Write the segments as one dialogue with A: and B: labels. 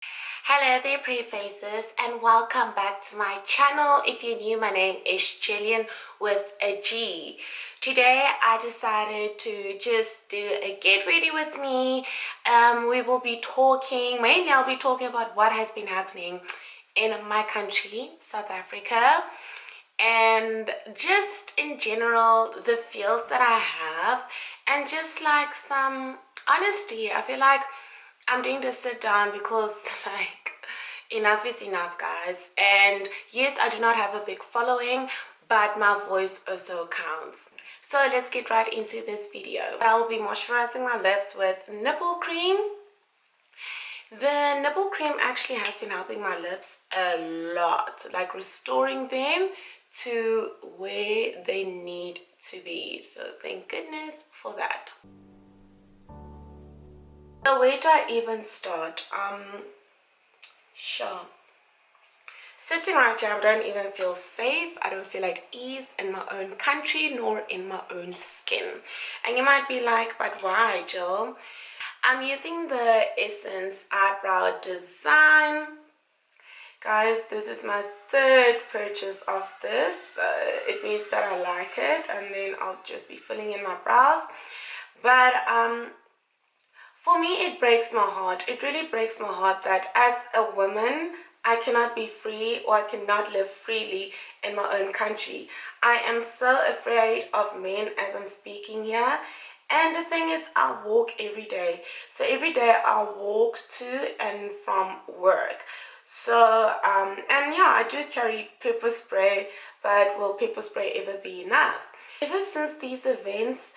A: Hello there, pretty faces, and welcome back to my channel. If you're new, my name is Gillian with a G. Today I decided to just do a get ready with me. We will be talking, mainly I'll be talking about what has been happening in my country, South Africa, and just in general the feels that I have, and just like some honesty. I feel like I'm doing this sit down because like enough is enough, guys. And yes, I do not have a big following, but my voice also counts. So let's get right into this video. I'll be moisturizing my lips with nipple cream. The nipple cream actually has been helping my lips a lot, like restoring them to where they need to be. So thank goodness for that. So where do I even start? Sure. Sitting right here, I don't even feel safe. I don't feel at ease in my own country nor in my own skin. And you might be like, but why, Jill? I'm using the Essence Eyebrow Design. Guys, this is my third purchase of this. It means that I like it, and then I'll just be filling in my brows. But for me, it breaks my heart. It really breaks my heart that as a woman, I cannot be free, or I cannot live freely in my own country. I am so afraid of men as I'm speaking here. And the thing is, I walk every day. So every day I walk to and from work. So, and yeah, I do carry pepper spray, but will pepper spray ever be enough? Ever since these events,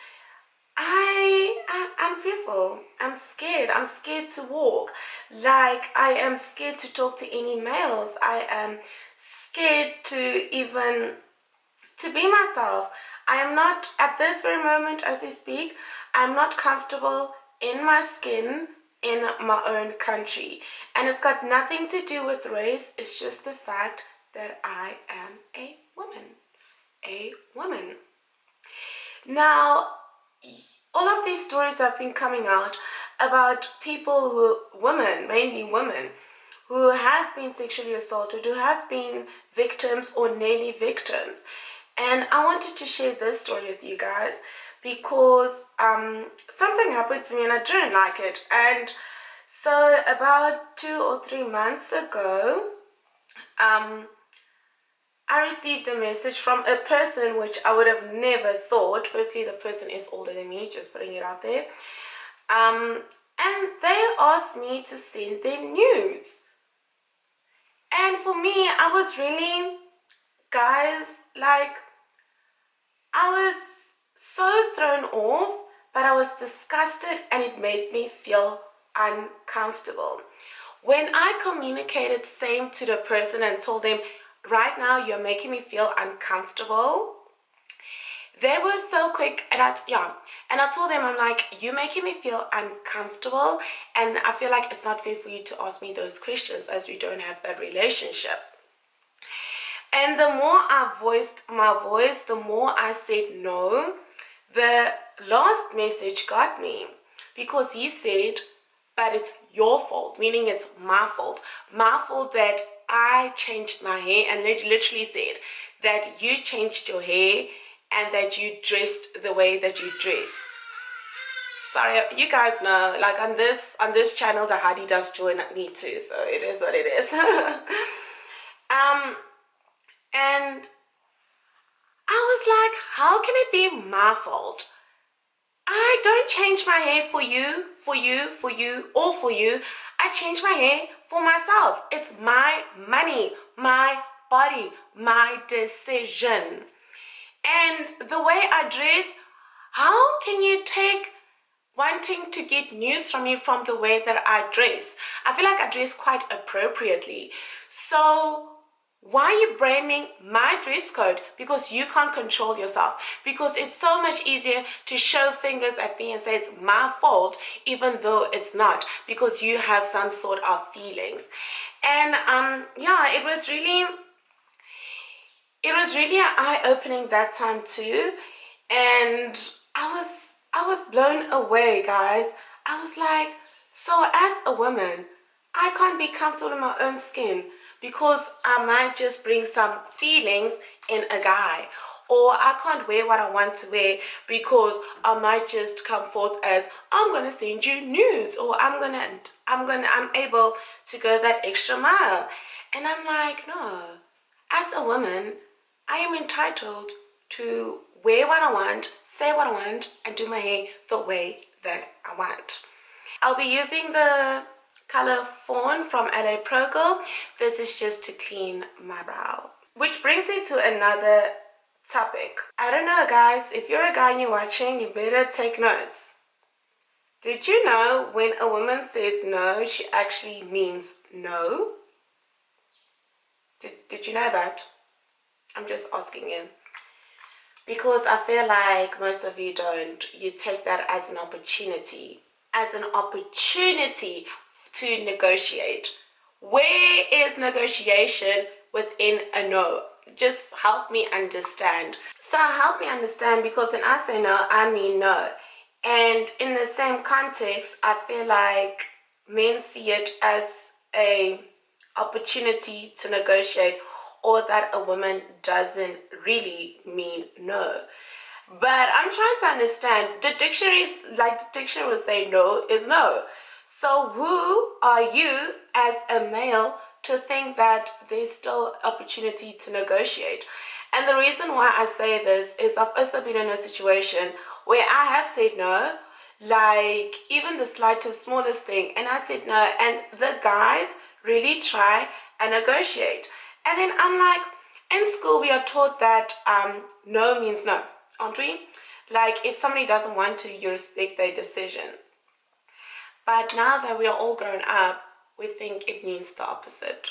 A: I'm fearful. I'm scared. I'm scared to walk. Like, I am scared to talk to any males. I am scared to even to be myself. I am not, at this very moment as we speak, I'm not comfortable in my skin in my own country. And it's got nothing to do with race. It's just the fact that I am a woman. A woman. Now, all of these stories have been coming out about people women, mainly women, who have been sexually assaulted, who have been victims or nearly victims. And I wanted to share this story with you guys because something happened to me and I didn't like it. And so about 2 or 3 months ago, I received a message from a person which I would have never thought. Firstly, the person is older than me, just putting it out there. And they asked me to send them nudes. And for me, I was really, guys, like, I was so thrown off, but I was disgusted and it made me feel uncomfortable. When I communicated same to the person and told them, right now you're making me feel uncomfortable, they were so quick. And I told them, I'm like, you're making me feel uncomfortable, and I feel like it's not fair for you to ask me those questions as we don't have that relationship. And the more I voiced my voice, the more I said no. The last message got me because he said, but it's your fault, meaning it's my fault. My fault that I changed my hair, and they literally said that you changed your hair and that you dressed the way that you dress. Sorry, you guys know, like on this channel, the Hadi does join me too, so it is what it is. And I was like, how can it be my fault? I don't change my hair for you, or for you. I change my hair for myself. It's my money, my body, my decision. And the way I dress, how can you take wanting to get news from me from the way that I dress? I feel like I dress quite appropriately. So why are you blaming my dress code because you can't control yourself? Because it's so much easier to show fingers at me and say it's my fault, even though it's not, because you have some sort of feelings. And yeah, it was really an eye-opening that time too. And I was blown away, guys. I was like, so as a woman, I can't be comfortable in my own skin because I might just bring some feelings in a guy. Or I can't wear what I want to wear because I might just come forth as I'm gonna send you nudes, or I'm able to go that extra mile. And I'm like, no. As a woman, I am entitled to wear what I want, say what I want, and do my hair the way that I want. I'll be using the color Fawn from LA Pro Girl. This is just to clean my brow. Which brings me to another topic. I don't know, guys, if you're a guy and you're watching, you better take notes. Did you know when a woman says no, she actually means no? Did you know that? I'm just asking you. Because I feel like most of you don't. You take that as an opportunity. As an opportunity to negotiate. Where is negotiation within a no? Just help me understand. So help me understand, because when I say no, I mean no. And in the same context, I feel like men see it as a opportunity to negotiate, or that a woman doesn't really mean no. But I'm trying to understand. The dictionary will say no is no. So who are you as a male to think that there's still opportunity to negotiate? And the reason why I say this is I've also been in a situation where I have said no, like even the slightest, smallest thing, and I said no, and the guys really try and negotiate. And then I'm like, in school we are taught that no means no, aren't we? Like if somebody doesn't want to, you respect their decision. But now that we are all grown up, we think it means the opposite.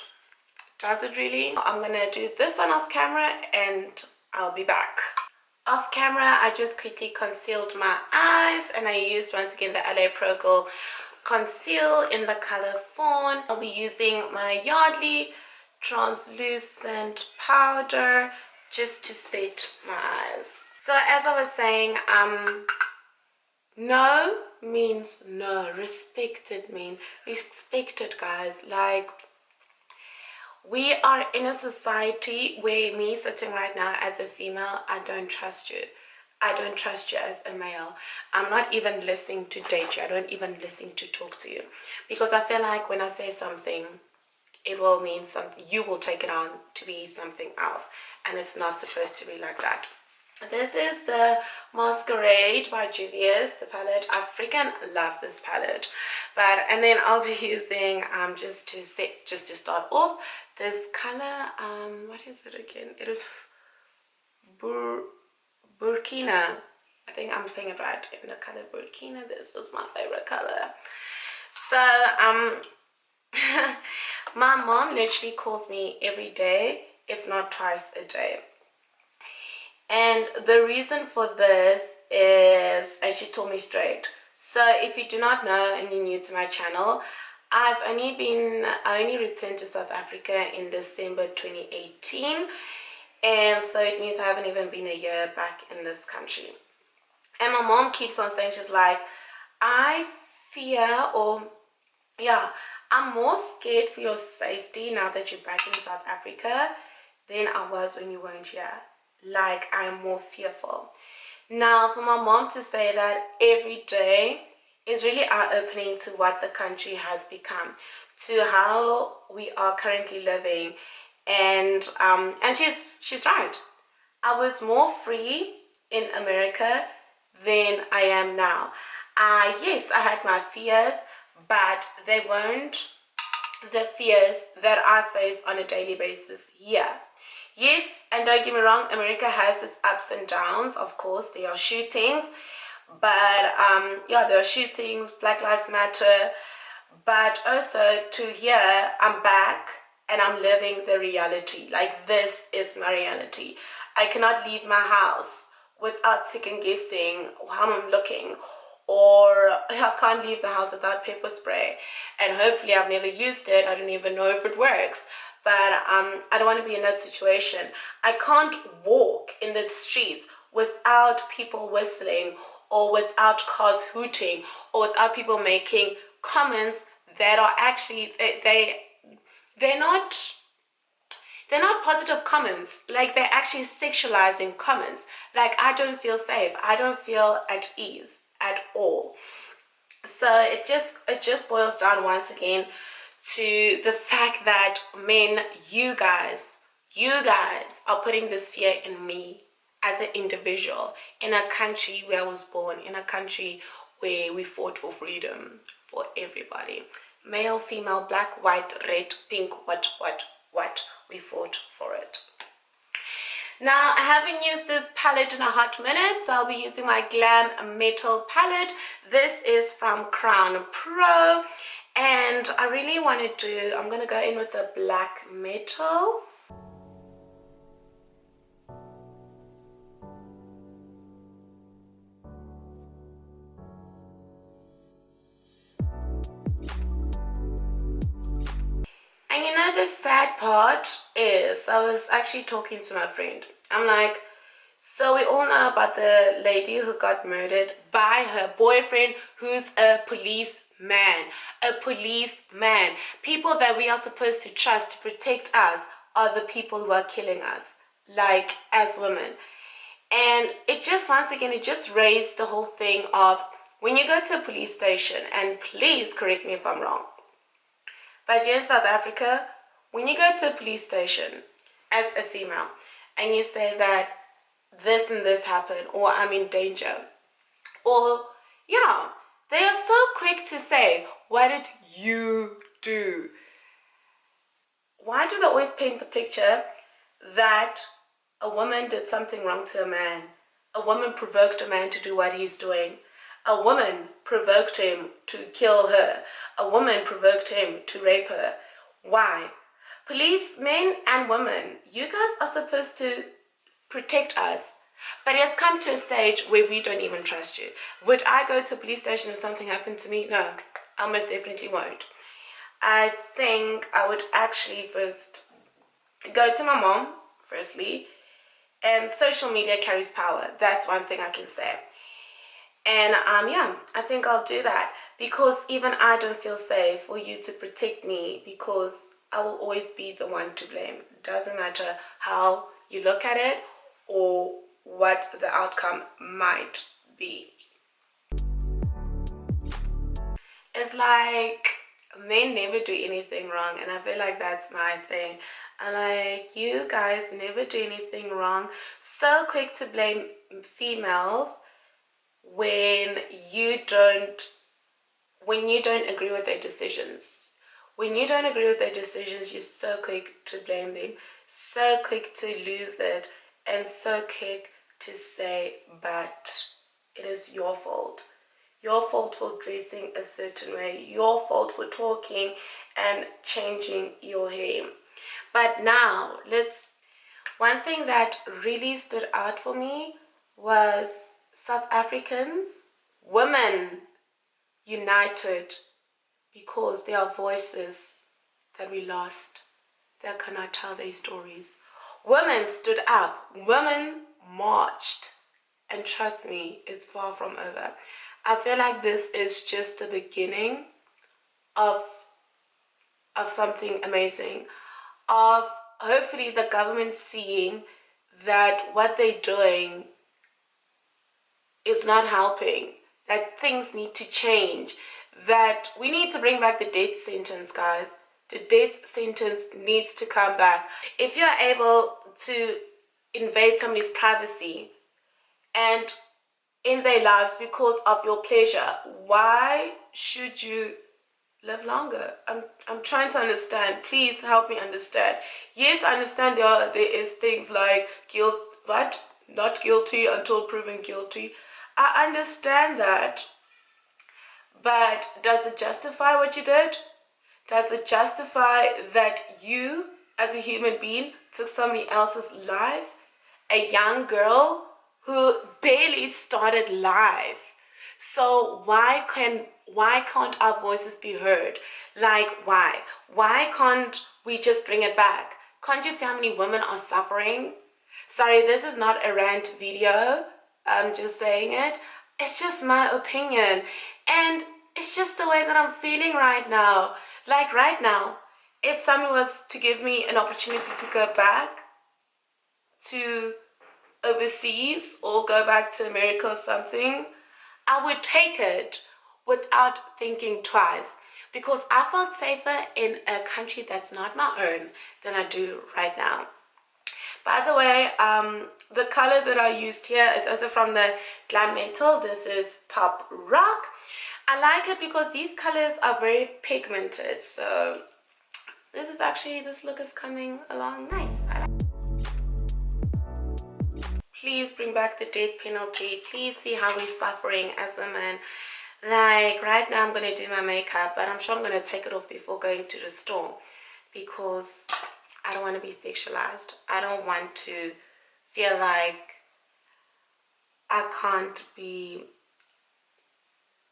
A: Does it really? I'm gonna do this one off camera and I'll be back. Off camera, I just quickly concealed my eyes, and I used once again the LA Pro Girl conceal in the color Fawn. I'll be using my Yardley translucent powder just to set my eyes. So as I was saying, no means no. Respected mean respected, guys. Like, we are in a society where me sitting right now as a female, I don't trust you. I don't trust you as a male. I'm not even listening to date you. I don't even listen to talk to you. Because I feel like when I say something, it will mean something. You will take it on to be something else. And it's not supposed to be like that. This is the Masquerade by Juvia's, the palette. I freaking love this palette. And then I'll be using just to start off, this color. What is it again? It is Burkina. I think I'm saying it right. In the color Burkina. This is my favorite color. So my mom literally calls me every day, if not twice a day. And the reason for this is, and she told me straight. So if you do not know and you're new to my channel, I only returned to South Africa in December 2018. And so it means I haven't even been a year back in this country. And my mom keeps on saying, she's like, I fear, or yeah, I'm more scared for your safety now that you're back in South Africa than I was when you weren't here. Like, I'm more fearful. Now, for my mom to say that every day is really eye-opening to what the country has become, to how we are currently living. And she's right. I was more free in America than I am now. Yes, I had my fears, but they weren't the fears that I face on a daily basis here. Yes, and don't get me wrong, America has its ups and downs. Of course, there are shootings, but yeah, there are shootings, Black Lives Matter, but also to here, I'm back and I'm living the reality. Like, this is my reality. I cannot leave my house without second guessing how I'm looking, or I can't leave the house without pepper spray, and hopefully I've never used it. I don't even know if it works. But I don't want to be in that situation. I can't walk in the streets without people whistling, or without cars hooting, or without people making comments that are actually, they're not positive comments. Like, they're actually sexualizing comments. Like, I don't feel safe, I don't feel at ease at all. So it just boils down once again to the fact that, men, you guys are putting this fear in me as an individual, in a country where I was born, in a country where we fought for freedom for everybody. Male, female, black, white, red, pink, what, we fought for it. Now, I haven't used this palette in a hot minute, so I'll be using my Glam Metal palette. This is from Crown Pro, and I really want to do, I'm going to go in with the black metal. And you know, the sad part is, I was actually talking to my friend. I'm like, so we all know about the lady who got murdered by her boyfriend, who's a policeman. A policeman. People that we are supposed to trust to protect us are the people who are killing us, like, as women. And it just, once again, it just raised the whole thing of, when you go to a police station, and please correct me if I'm wrong, but here in South Africa, when you go to a police station as a female and you say that this and this happened, or I'm in danger, or yeah, they are so quick to say, what did you do? Why do they always paint the picture that a woman did something wrong to a man? A woman provoked a man to do what he's doing. A woman provoked him to kill her. A woman provoked him to rape her. Why? Policemen and women, you guys are supposed to protect us. But it's come to a stage where we don't even trust you. Would I go to a police station if something happened to me? No, I most definitely won't. I think I would actually first go to my mom, firstly. And social media carries power. That's one thing I can say. And yeah, I think I'll do that, because even I don't feel safe for you to protect me, because I will always be the one to blame. Doesn't matter how you look at it or what the outcome might be. It's like, men never do anything wrong, and I feel like that's my thing. And like, you guys never do anything wrong. So quick to blame females when you don't agree with their decisions. When you don't agree with their decisions, you're so quick to blame them, so quick to lose it, and so quick to say, but it is your fault. Your fault for dressing a certain way. Your fault for talking and changing your hair. But now, one thing that really stood out for me was South Africans, women united, because there are voices that we lost that cannot tell their stories. Women stood up, women marched, and trust me, it's far from over. I feel like this is just the beginning of something amazing, of hopefully the government seeing that what they're doing is not helping, that things need to change, that we need to bring back the death sentence, guys. The death sentence needs to come back. If you're able to invade somebody's privacy and in their lives because of your pleasure, why should you live longer? I'm trying to understand. Please help me understand. Yes, I understand there is things like guilt, but not guilty until proven guilty. I understand that. But does it justify what you did? Does it justify that you, as a human being, took somebody else's life? A young girl who barely started life. So why can't our voices be heard? Like, why? Why can't we just bring it back? Can't you see how many women are suffering? Sorry, this is not a rant video. I'm just saying it. It's just my opinion. And it's just the way that I'm feeling right now. Like right now, if someone was to give me an opportunity to go back to overseas or go back to America or something, I would take it without thinking twice, because I felt safer in a country that's not my own than I do right now. By the way, the color that I used here is also from the Glam Metal. This is Pop Rock. I like it because these colors are very pigmented. So this look is coming along nice. Please bring back the death penalty. Please see how we're suffering as women. Like right now I'm going to do my makeup, but I'm sure I'm going to take it off before going to the store, because I don't want to be sexualized. I don't want to feel like I can't be,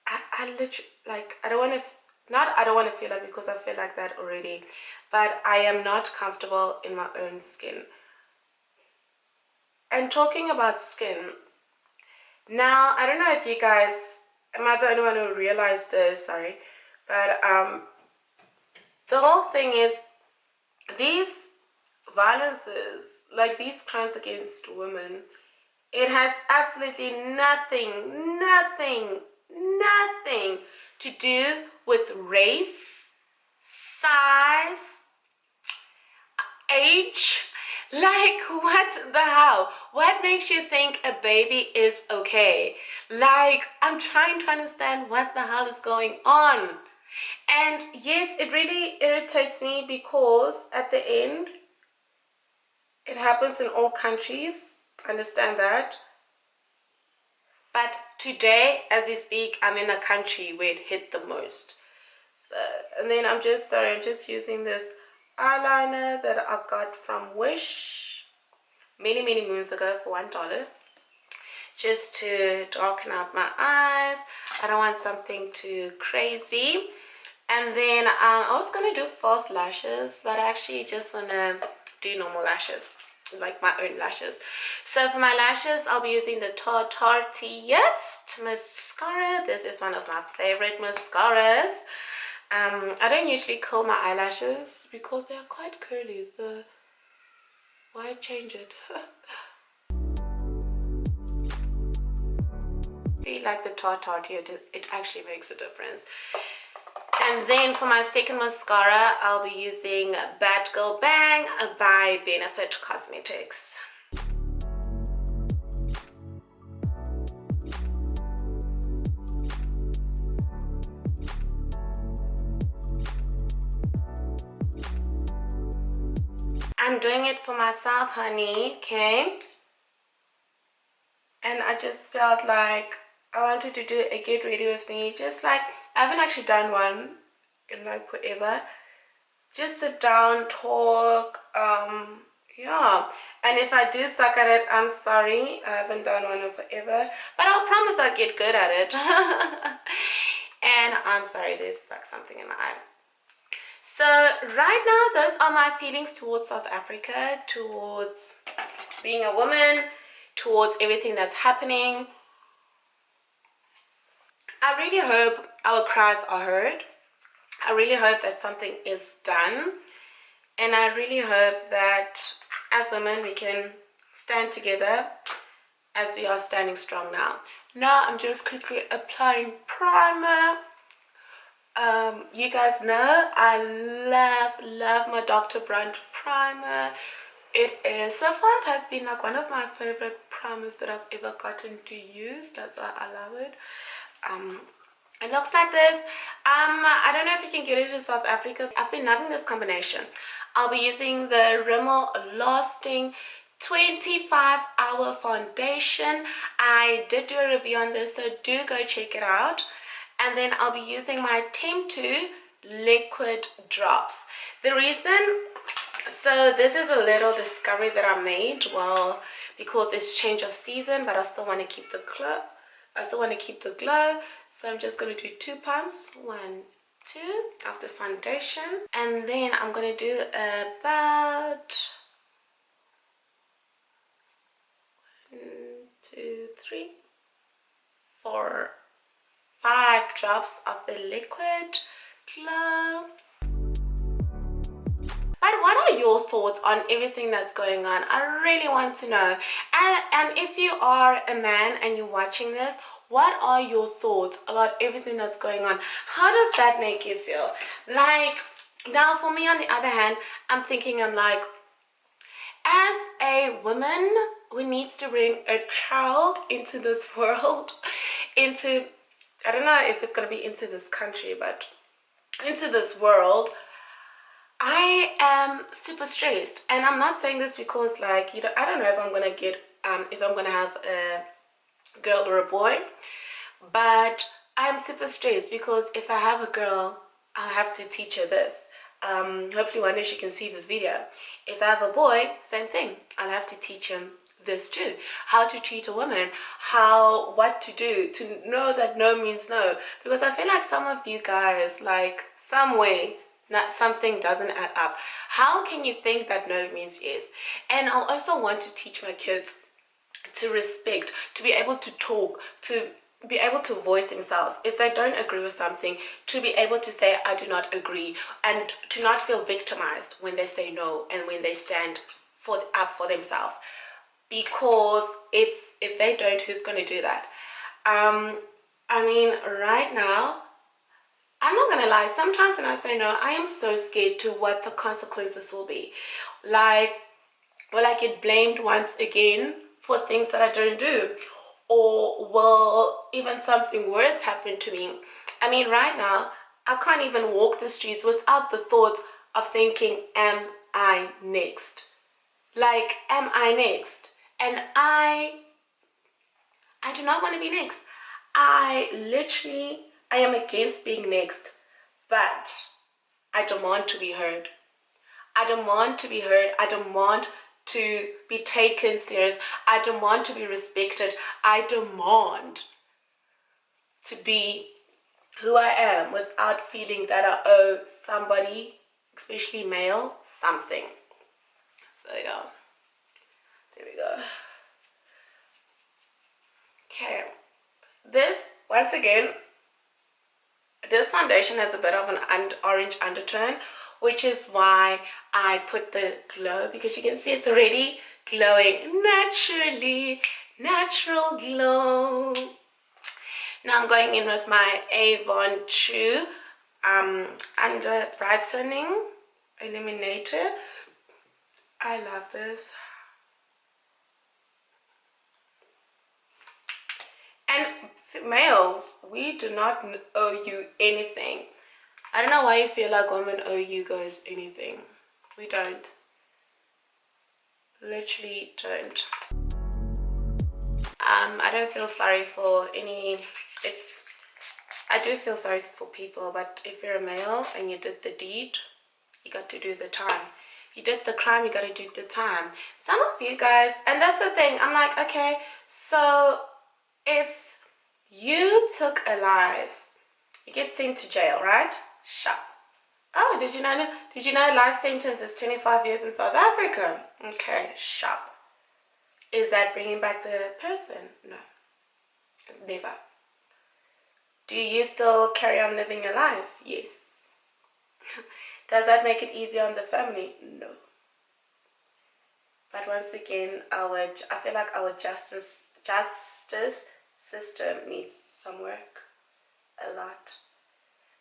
A: I literally, like, I don't want to, not I don't want to feel like, because I feel like that already, but I am not comfortable in my own skin. And talking about skin, now, I don't know if you guys, am I the only one who realized this, sorry, but the whole thing is, these violences, like these crimes against women, it has absolutely nothing to do with race, size, age. Like, what the hell? What makes you think a baby is okay? Like, I'm trying to understand what the hell is going on. And yes, it really irritates me, because at the end, it happens in all countries. Understand that. But today, as we speak, I'm in a country where it hit the most. So, and then I'm just using this eyeliner that I got from Wish many moons ago for $1, just to darken out my eyes. I don't want something too crazy. And then I was gonna do false lashes, but I actually just wanna do normal lashes, like my own lashes. So for my lashes, I'll be using the Tartiest mascara. This is one of my favorite mascaras. I don't usually curl my eyelashes because they're quite curly, so why change it? See, like the Tarte here, it actually makes a difference. And then for my second mascara, I'll be using Bad Girl Bang by Benefit Cosmetics. I'm doing it for myself, honey, okay? And I just felt like I wanted to do a get ready with me, just like, I haven't actually done one in like forever. Just sit down, talk, yeah. And if I do suck at it, I'm sorry, I haven't done one in forever, but I'll promise I'll get good at it. And I'm sorry, there's like something in my eye. So right now, those are my feelings towards South Africa, towards being a woman, towards everything that's happening. I really hope our cries are heard. I really hope that something is done. And I really hope that as women we can stand together as we are standing strong now. Now I'm just quickly applying primer. You guys know I love my Dr. Brandt primer. It is, so far it has been like one of my favorite primers that I've ever gotten to use. That's why I love it. It looks like this. I don't know if you can get it in South Africa. I've been loving this combination. I'll be using the Rimmel Lasting 25-hour foundation. I did do a review on this, so do go check it out. And then I'll be using my Temp2 liquid drops. The reason, so this is a little discovery that I made, well, because it's change of season, but I still want to keep the glow. So I'm just going to do 2 pumps, 1, 2 of the foundation, and then I'm going to do about 1, 2, 3, 4, 5 drops of the liquid glow. But what are your thoughts on everything that's going on? I really want to know. And if you are a man and you're watching this, what are your thoughts about everything that's going on? How does that make you feel? Like, now for me on the other hand, I'm like, as a woman who needs to bring a child into this world, into, I don't know if it's going to be into this country, but into this world, I am super stressed. And I'm not saying this because, like, you know, I don't know if I'm going to get, if I'm going to have a girl or a boy, but I'm super stressed because if I have a girl, I'll have to teach her this. Hopefully one day she can see this video. If I have a boy, same thing. I'll have to teach him this too. How to treat a woman, what to do, to know that no means no. Because I feel like some of you guys, like, some way, not something doesn't add up. How can you think that no means yes? And I also want to teach my kids to respect, to be able to talk, to be able to voice themselves. If they don't agree with something, to be able to say I do not agree, and to not feel victimized when they say no and when they stand up for themselves. Because if they don't, who's going to do that? I mean, right now, I'm not gonna lie, sometimes when I say no, I am so scared to what the consequences will be. Like, will I get blamed once again for things that I don't do? Or will even something worse happen to me? I mean, right now, I can't even walk the streets without the thoughts of thinking, am I next? Like, am I next? And I do not want to be next. I am against being next, but I demand to be heard. I demand to be heard. I demand to be taken serious. I demand to be respected. I demand to be who I am without feeling that I owe somebody, especially male, something. So yeah, there we go. Okay, this, once again, this foundation has a bit of an orange undertone, which is why I put the glow, because you can see it's already glowing naturally, natural glow. Now I'm going in with my Avon True under brightening illuminator. I love this. And males, we do not owe you anything. I don't know why you feel like women owe you guys anything. We don't. Literally don't. I don't feel sorry for I do feel sorry for people, but if you're a male and you did the deed, you got to do the time. You did the crime, you got to do the time. Some of you guys, and that's the thing, I'm like, okay, so if you took a life, you get sent to jail, right? Sure. Oh, did you know life sentence is 25 years in South Africa? Okay, sure. Is that bringing back the person? No, never. Do you still carry on living your life? Yes. Does that make it easier on the family? No. But once again, I feel like our justice system needs some work, a lot,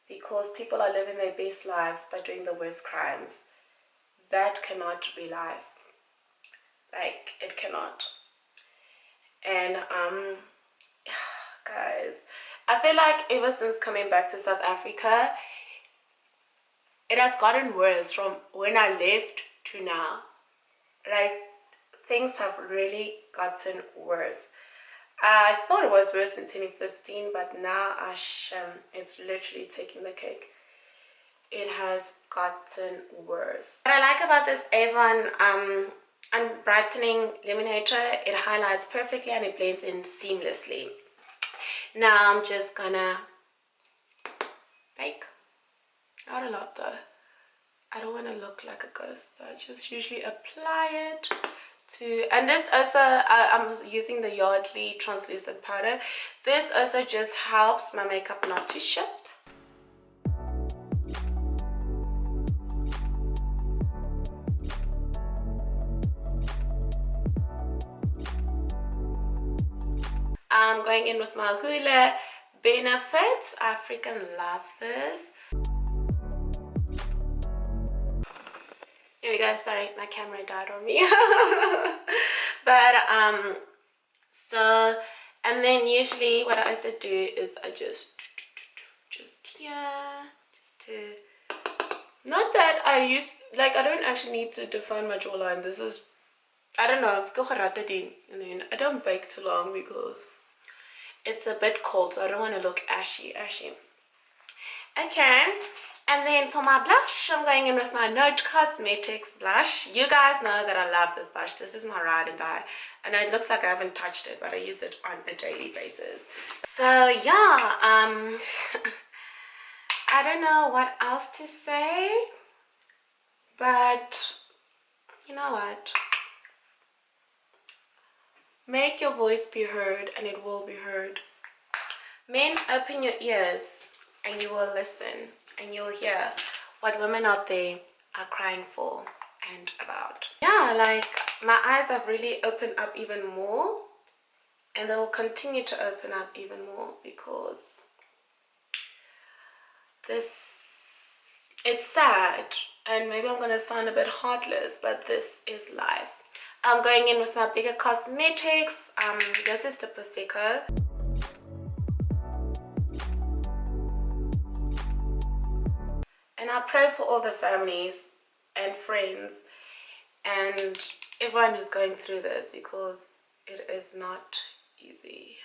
A: because people are living their best lives by doing the worst crimes. That cannot be life. Like, it cannot. And guys, I feel like ever since coming back to South Africa, it has gotten worse from when I left to now. Like, things have really gotten worse. I thought it was worse in 2015, but now it's literally taking the cake. It has gotten worse. What I like about this Avon brightening illuminator, it highlights perfectly and it blends in seamlessly. Now I'm just gonna bake. Not a lot though. I don't want to look like a ghost, so I just usually apply it and this also, I'm using the Yardley translucent powder. This also just helps my makeup not to shift. I'm going in with my Hoola Benefits. I freaking love this. Here we go. Sorry, my camera died on me. But so, and then usually what I also do is I just here, just to, not that I use, like, I don't actually need to define my jawline. This is, I don't know, and then I don't bake too long because it's a bit cold, so I don't want to look ashy. Okay, and then for my blush, I'm going in with my Note Cosmetics blush. You guys know that I love this blush. This is my ride and die. I know it looks like I haven't touched it, but I use it on a daily basis. So yeah, I don't know what else to say, but you know what? Make your voice be heard, and it will be heard. Men, open your ears and you will listen, and you'll hear what women out there are crying for and about. Yeah, like, my eyes have really opened up even more, and they will continue to open up even more, because it's sad, and maybe I'm gonna sound a bit heartless, but this is life. I'm going in with my bigger cosmetics. This is the Prosecco. And I pray for all the families and friends and everyone who's going through this, because it is not easy.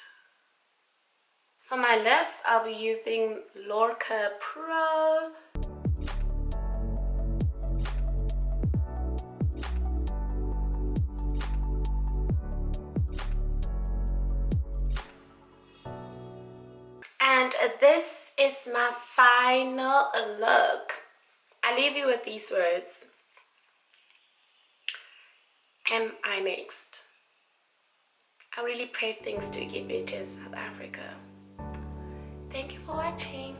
A: For my lips, I'll be using Lorca Pro. And this is my final look. I leave you with these words. AmINext. I really pray things do get better in South Africa. Thank you for watching.